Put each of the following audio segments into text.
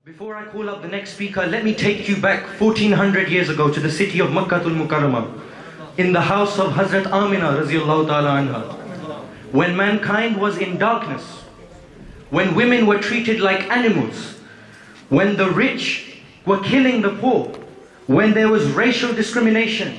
Before I call up the next speaker, let me take you back 1400 years ago to the city of Makkatul Mukarramah, in the house of Hazrat Amina radiallahu ta'ala anha. When mankind was in darkness, when women were treated like animals, when the rich were killing the poor, when there was racial discrimination,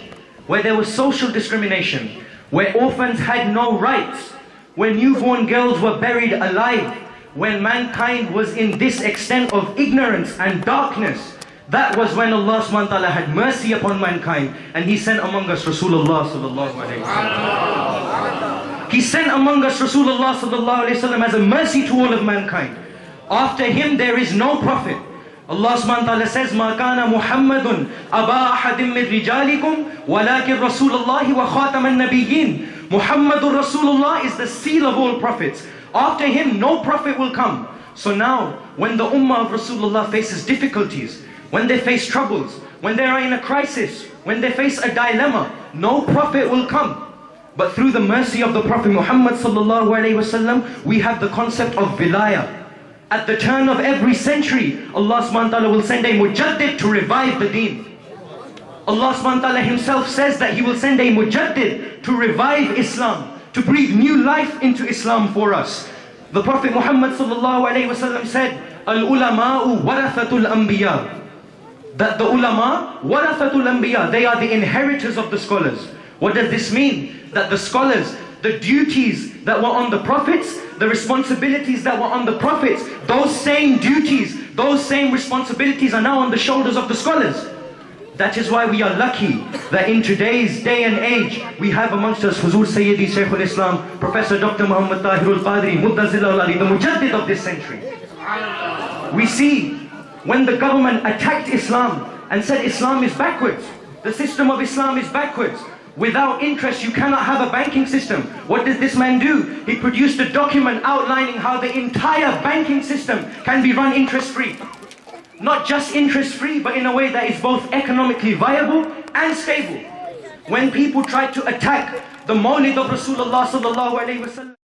where there was social discrimination, where orphans had no rights, where newborn girls were buried alive, when mankind was in this extent of ignorance and darkness, that was when Allah subhanahu wa ta'ala had mercy upon mankind, and He sent among us Rasulullah sallallahu alayhi wa sallam. He sent among us Rasulullah sallallahu alayhi wa sallam as a mercy to all of mankind. After him there is no prophet. Allah subhanahu wa ta'ala says, مَا كَانَ مُحَمَّدٌ أَبَا أَحَدٍ مِّن رِجَالِكُمْ وَلَكِنْ رَسُولَ اللَّهِ وَخَاتَمَ النَّبِيِّينَ Muhammadur Rasulullah is the seal of all prophets. After him, no prophet will come. So now, when the ummah of Rasulullah faces difficulties, when they face troubles, when they are in a crisis, when they face a dilemma, no prophet will come. But through the mercy of the Prophet Muhammad sallallahu alaihi wasallam, we have the concept of vilayah. At the turn of every century, Allah subhanahu wa ta'ala will send a mujaddid to revive the deen. Allah subhanahu wa ta'ala Himself says that He will send a mujaddid to revive Islam, to breathe new life into Islam for us. The Prophet Muhammad sallallahu alayhi wa sallam said, Al-ulama'u warathatul anbiya. That the ulama, warathatul anbiya, they are the inheritors of the scholars. What does this mean? That the scholars, the duties that were on the prophets, the responsibilities that were on the prophets, those same duties, those same responsibilities are now on the shoulders of the scholars. That is why we are lucky that in today's day and age, we have amongst us Huzur Sayyidi Shaykhul Islam, Professor Dr. Muhammad Tahirul Qadri, Muddazillah Ali, the mujaddid of this century. We see when the government attacked Islam and said Islam is backwards, the system of Islam is backwards. Without interest, you cannot have a banking system. What did this man do? He produced a document outlining how the entire banking system can be run interest-free. Not just interest-free, but in a way that is both economically viable and stable. When people tried to attack the Mowlid of Rasulullah sallallahu alayhi wa sallam,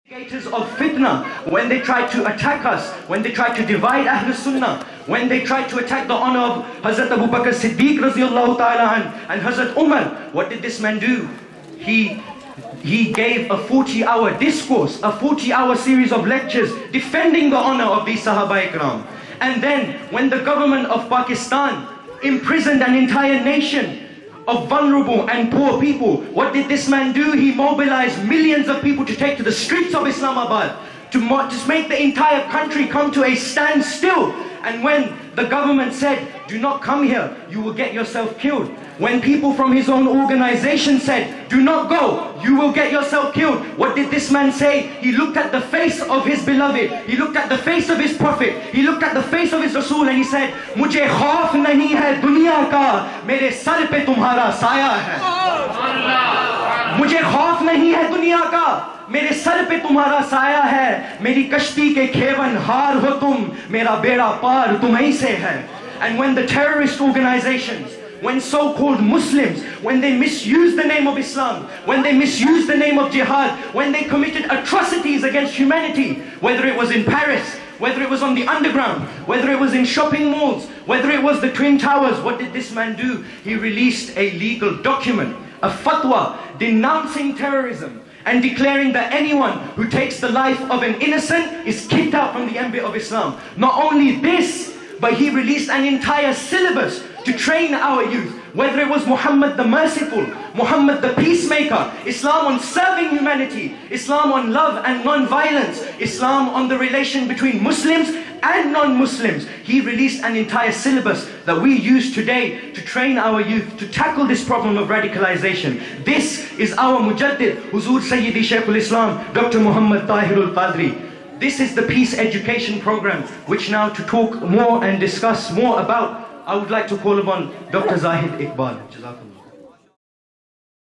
instigators of fitna, when they tried to attack us, when they tried to divide Ahlul Sunnah, when they tried to attack the honor of Hazrat Abu Bakr Siddiq radiallahu ta'ala and Hazrat Umar, what did this man do? He gave a 40-hour discourse, a 40-hour series of lectures defending the honor of these Sahaba Ikram. And then, when the government of Pakistan imprisoned an entire nation of vulnerable and poor people, what did this man do? He mobilized millions of people to take to the streets of Islamabad, to make the entire country come to a standstill. And when the government said, do not come here, you will get yourself killed. When people from his own organization said, do not go, you will get yourself killed. What did this man say? He looked at the face of his beloved. He looked at the face of his prophet. He looked at the face of his Rasul and he said, Mujhe khauf nahi hai duniya ka, mere sar pe tumhara saya hai. Mujhe khauf nahi hai duniya ka, मेरे sir पे तुम्हारा साया है, मेरी कश्ती के खेवन हार हो तुम, मेरा बेड़ा पार तुम्हीं से है. And when the terrorist organizations, when so-called Muslims, when they misused the name of Islam, when they misused the name of jihad, when they committed atrocities against humanity, whether it was in Paris, whether it was on the underground, whether it was in shopping malls, whether it was the Twin Towers, what did this man do? He released a legal document, a fatwa, denouncing terrorism and declaring that anyone who takes the life of an innocent is kicked out from the ambit of Islam. Not only this, but he released an entire syllabus to train our youth, whether it was Muhammad the Merciful, Muhammad the Peacemaker, Islam on serving humanity, Islam on love and non-violence, Islam on the relation between Muslims and non-Muslims. He released an entire syllabus that we use today to train our youth to tackle this problem of radicalization. This is our Mujaddid, Huzur Sayyidi Shaykhul Islam, Dr. Muhammad Tahirul Qadri. This is the peace education program, which now to talk more and discuss more about, I would like to call upon Dr. Zahid Iqbal. Jazakallah.